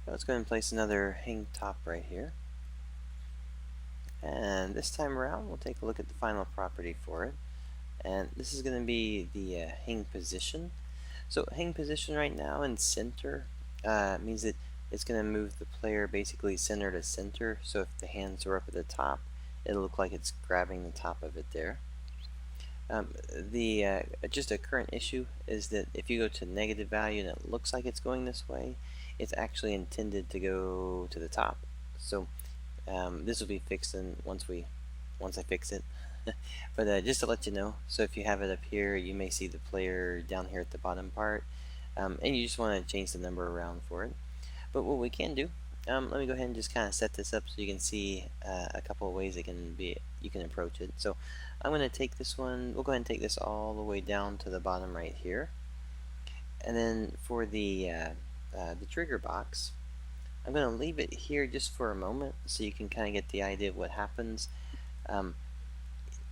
Let's go ahead and place another hang top right here. And this time around, we'll take a look at the final property for it. And this is going to be the hang position. So hang position right now in center means that it's going to move the player basically center to center. So if the hands are up at the top, it'll look like it's grabbing the top of it there. Just a current issue is that if you go to negative value and it looks like it's going this way, it's actually intended to go to the top. So this will be fixed once I fix it. But just to let you know, so if you have it up here, you may see the player down here at the bottom part, and you just want to change the number around for it. But what we can do, let me go ahead and just kind of set this up so you can see a couple of ways you can approach it. So I'm going to take this one, we'll go ahead and take this all the way down to the bottom right here. And then for the trigger box, I'm going to leave it here just for a moment so you can kind of get the idea of what happens.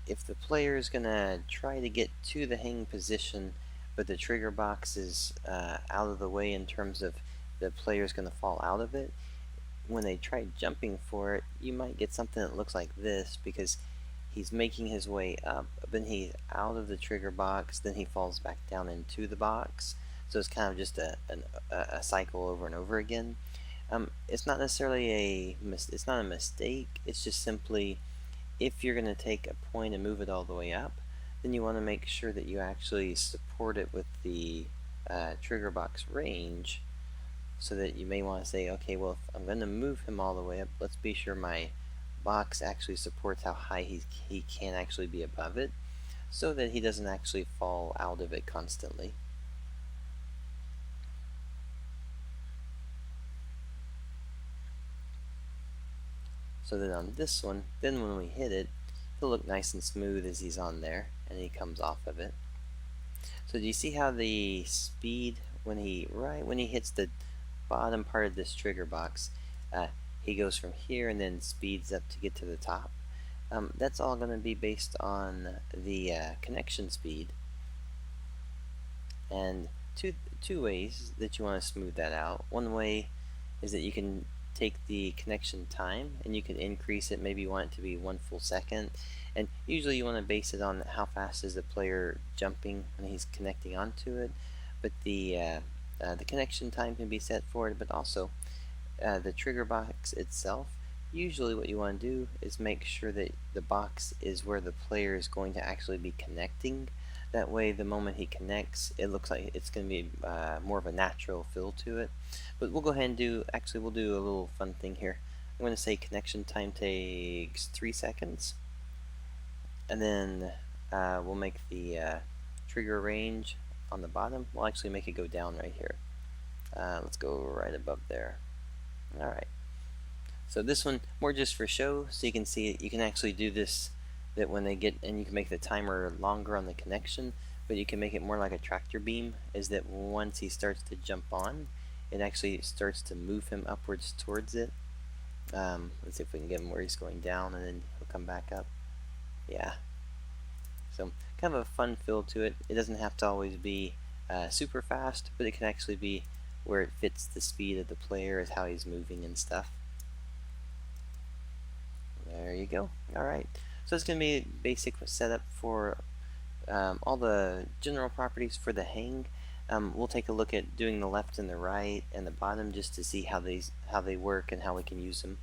If the player is going to try to get to the hang position, but the trigger box is out of the way in terms of the player is going to fall out of it, when they try jumping for it, you might get something that looks like this because he's making his way up, then he's out of the trigger box, then he falls back down into the box. So it's kind of just a cycle over and over again. It's not necessarily it's not a mistake. It's just simply if you're going to take a point and move it all the way up, then you want to make sure that you actually support it with the trigger box range, so that you may want to say, okay, well, if I'm going to move him all the way up, let's be sure my box actually supports how high he can actually be above it, so that he doesn't actually fall out of it constantly. So that on this one, then when we hit it, he'll look nice and smooth as he's on there, and he comes off of it. So do you see how the speed, when he hits the bottom part of this trigger box, he goes from here and then speeds up to get to the top? That's all going to be based on the connection speed. And two ways that you want to smooth that out. One way is that you can take the connection time and you can increase it. Maybe you want it to be 1 full second, and usually you want to base it on how fast is the player jumping when he's connecting onto it. But the connection time can be set for it, but also the trigger box itself. Usually what you want to do is make sure that the box is where the player is going to actually be connecting. That way the moment he connects, it looks like it's going to be more of a natural feel to it. But we'll go ahead and we'll do a little fun thing here. I'm going to say connection time takes 3 seconds. And then we'll make the trigger range on the bottom. We'll actually make it go down right here. Let's go right above there. Alright. So this one, more just for show, so you can see you can actually do this, that when they get, and you can make the timer longer on the connection, but you can make it more like a tractor beam, is that once he starts to jump on, it actually starts to move him upwards towards it. Let's see if we can get him where he's going down, and then he'll come back up. Yeah. So kind of a fun feel to it. It doesn't have to always be super fast, but it can actually be where it fits the speed of the player, is how he's moving and stuff. There you go. Alright, so it's going to be a basic setup for all the general properties for the hang. We'll take a look at doing the left and the right and the bottom just to see how they work and how we can use them.